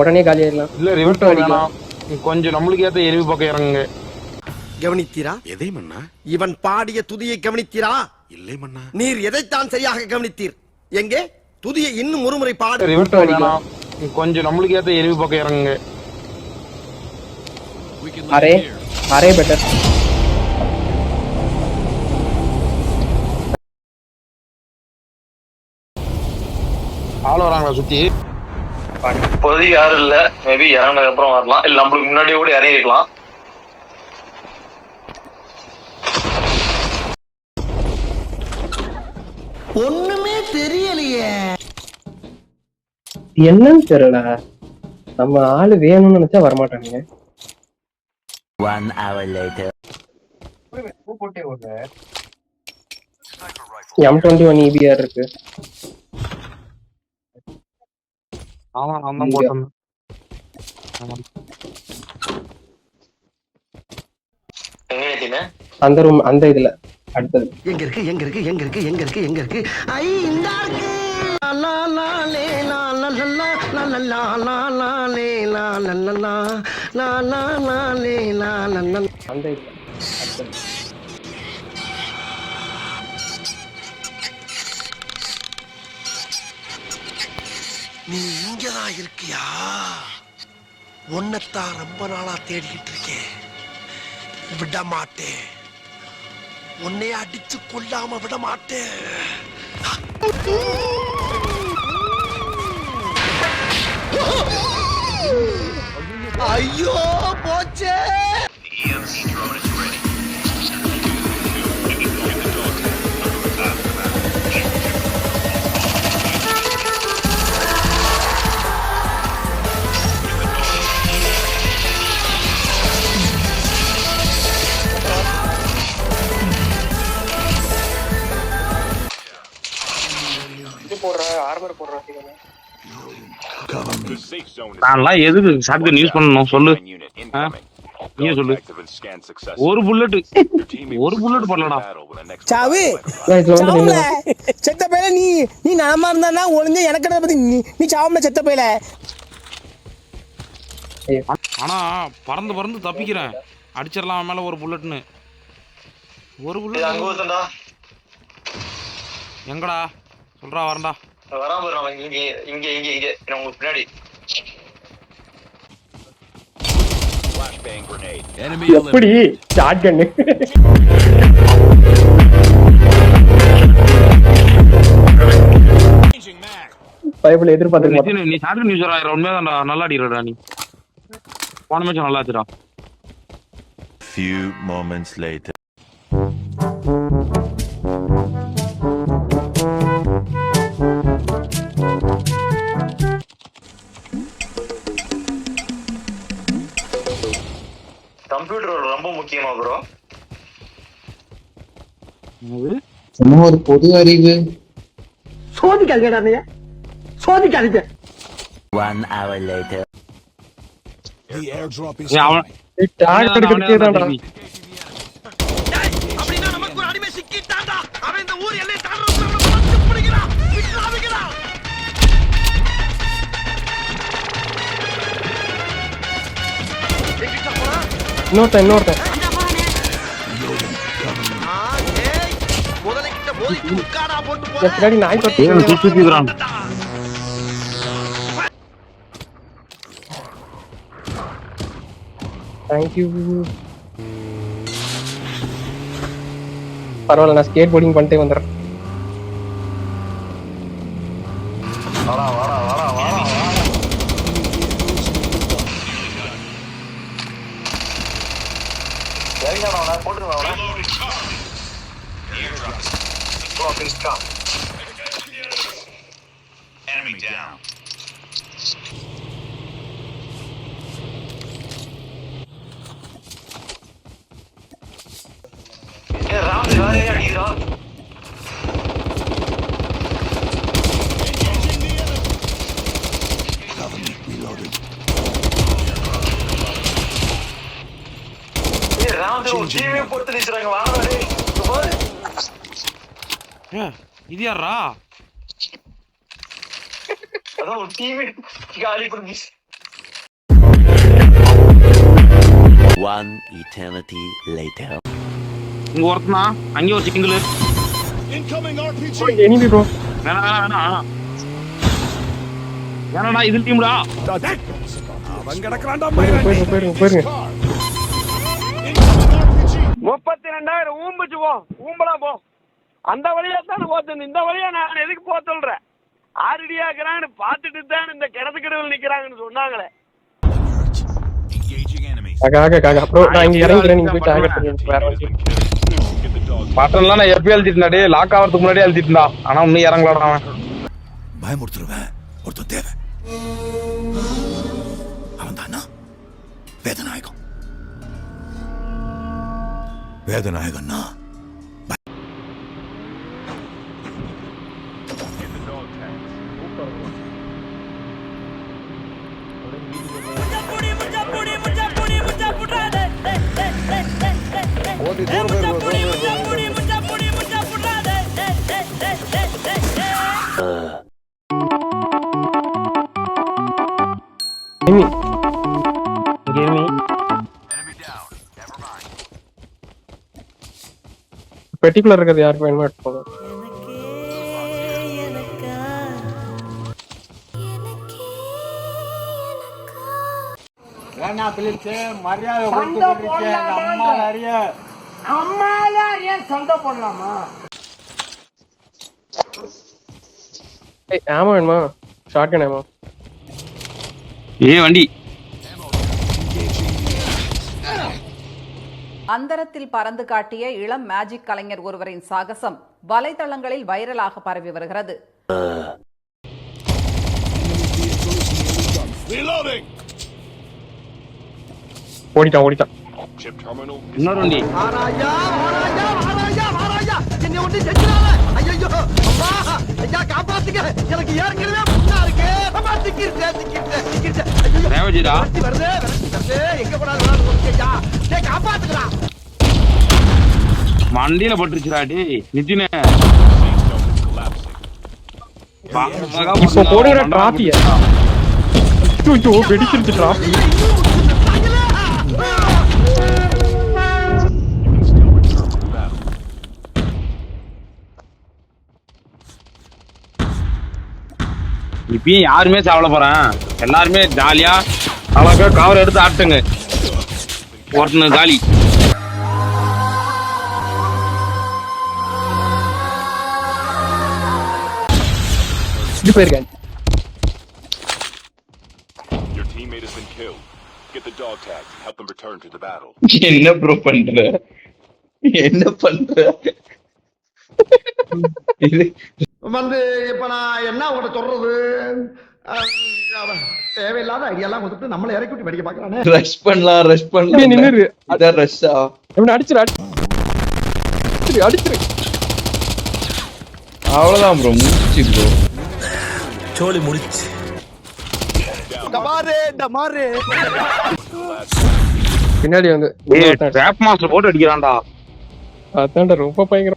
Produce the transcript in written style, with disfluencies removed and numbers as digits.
உடனே காலி ஆயிடலாம். இல்ல ரிவர்ட் வேணாம், கொஞ்சம் நம்மளுக்கு ஏத்த எரிவு பக்கம் இறங்குங்க. கவனித்தீரா? எதை மன்னா? இவன் பாடிய துதியை கவனித்தீரா? இல்லை மன்னா. நீர் எதைத்தான் சரியாக கவனித்தீர்? எங்கே துதியை இன்னும் ஒருமுறை பாடு. ரிவர்ட் வேணாம், கொஞ்சம் நம்மளுக்கு ஏத்த எரிவு பக்கம் இறங்குங்க. Array array better. ஆள் வராங்களா சுத்தி? இப்போதைக்கு யாரும் இல்ல, மேபி இறங்கினதுக்கு அப்புறம் வரலாம், இல்ல நம்மளுக்கு முன்னாடியே கூட இறங்கிருக்கலாம். ஒண்ணுமே தெரியலையே. என்னன்னு தெரியல, நம்ம ஆளு வேணும்னு நினைச்சா வரமாட்டானுங்க. 1 hour later. M21 EBR இருக்கு. ஆமா நான் தான் போட்டேன். எங்க ஏத்தின அந்த ரூம், அந்த இதுல அடுத்தது. எங்க இருக்கு எங்க இருக்கு எங்க இருக்கு எங்க இருக்கு எங்க இருக்கு? ஐ இந்த இருக்கு. லா லா லே லா லா லா லா லா லா லா லா லே லா லா லா லா லா லா லா லே லா லா லா. அந்த இதுல அடுத்தது. நீ இங்கதான் இருக்கியா? உன்னைத்தான் ரொம்ப நாளா தேடிக்கிட்டு இருக்கேன். விட மாட்டேன், உன்னை அடிச்சு கொல்லாம விட மாட்டேன். ஐயோ போச்சே. நான்லாம் எதுக்கு ஷாட்கன் யூஸ் பண்ணணும் சொல்லு? நீ சொல்லு. ஒரு புல்லட் பண்ணலடா. சாவு சாவுல செத்த பையல. நீ நீ நாம இருந்தானா ஒளிஞ்ச எனக்கு பத்தி நீ சாவுல செத்த பையல. ஆனா பறந்து பறந்து தப்பிக்கிறேன், அடிச்சிடலாம் மேல ஒரு புல்லட்னு. ஒரு புல்லட் அங்க ஒருத்தன்டா. எங்கடா சொல்றா? வரண்டா. வராம போறான். இங்க இங்க இங்க இங்க உங்களுக்கு பின்னாடி. எப்படி ஷாட்கன் பைபிள் எதிர்பார்த்து நீ ஷாட்கன் யூஸ் ஆகிற உண்மையாதான்டா. நல்லா அடிக்கிறடா நீ. போன மேட்ச் நல்லா ஆச்சுடா. Few moments later. கம்ப்யூட்டர் ரொம்ப முக்கியமா ப்ரோ? சும்மா ஒரு பொது அறிவு. சோதிக்காதீங்க, சோதிக்காதீங்க. 1 hour later. அப்படின்னா நமக்கு ஒரு அடிமை சிக்கிட்டான்டா. அவன் இந்த ஊர் எல்லை தாண்டறதுக்கு பிடிக்கிறான். விட்டுறாதீங்கடா. இன்னொருத்தன் முதலைக்கிட்ட போய் குக்காடா போட்டு போ. பின்னாடி நாய் பத்தி சுத்திக்கிறான். தேங்க்யூ. பரவாயில்ல, நான் ஸ்கேட் போர்டிங் பண்ணிட்டே வந்துடுறேன். வாடா வாடா வாடா வாடா. சரிங்க போட்டுருங்க அவனை. Enemy down. ராம் வேற அடிக்கிறா. ராம் டீமே போட்டு நிச்சறாங்க. வாடா டேய். இது யாரா? அதான் ஒரு டீமே காலி பண்ணி One eternity later. இங்க ஒருத்தனா அங்கே ஒரு சிங்கிள். Enemy bro. வேணாம். ஏனடா இது டீம்டா. அவன் கிடக்குறான்டா. போயிருங்க. 32,000 ஊம்பிச்சு போ, ஊம்பலாம் போ. அந்த வழியா தான் போச்சு, இந்த வழியா நான் எதுக்கு போக சொல்றேன்? ஆரடியாக்குறான்னு பார்த்துட்டு தான் இந்த கிடத்துக்கிடவில் நிக்கிறாங்கன்னு சொன்னாங்களே. அப்புறம் நான் இங்க இறங்கிக்கிறேன், நீங்க போய் டார்கெட் பண்ணுங்க. வேற வண்டி பட்டன்லாம் நான் எப்பயும் எழுதிட்டேன்டா, லாக் ஆகிறதுக்கு முன்னாடியே எழுதிட்டா. ஆனா இன்னும் இறங்கலாம். அவன் பயமுறுத்துருவேன். ஒருத்தன் தேவை. அவன் தானா வேதநாயகம். வேதநாயகன்னா பெட்டிக்குள்ள இருக்கிறது யாருக்கு வேணுமோ எடுத்துக்கோங்க. ஆமா வேணுமா? ஷாட்கன் ஆமா. வண்டி அந்தரத்தில் பறந்து காட்டிய இளம் மேஜிக் கலைஞர் ஒருவரின் சாகசம் வலைதளங்களில் வைரலாக பரவி வருகிறது. ஓடிட்டான். இன்னொரு வண்டி. என்னை ஒண்ணு செஞ்சிடாத. ஐயோ அம்மா, ஐயா காப்பாத்துங்க. எனக்கு ஏற்கனவே முன்னா இருக்கு. அம்மா திக்கிட்டு. தேவஜிடா வருது. எங்க போனாலும் ஐயா டேய் காப்பாத்துங்கடா. வண்டியில பட்டுச்சுடா டேய் நிதினே. இப்போ போடுற டிராஃபிய. ஐயோ வெடிச்சிருச்சு டிராஃபி. இப்பயும் யாருமே சாவல போறேன். எல்லாருமே ஜாலியா அழகா கவர் எடுத்து ஆட்டுங்க. ஒருத்தன காலி. இது போயிருக்கேன். என்ன ப்ரோ பண்ற? இது வந்து இப்ப நான் என்ன உங்கள்ட்ட சொல்றது? தேவையில்லாத ஐடியாலாம் கொடுத்துட்டு நம்மளை இறக்கி விட்டு படிக்க பாக்குறானே. ரஷ் பண்ணலாம். நின்னுரு. அதான் ரஷ்ஷா. இவனை அடிச்சிரு. அவ்வளவுதான் ப்ரோ, முடிச்சு ப்ரோ. சோலி முடிச்சு. பின்னாடி வந்து ரேப் மாஸ்டர் போட்டு அடிக்கிறான்டா. அதான்டா ரொம்ப பயங்கரம்.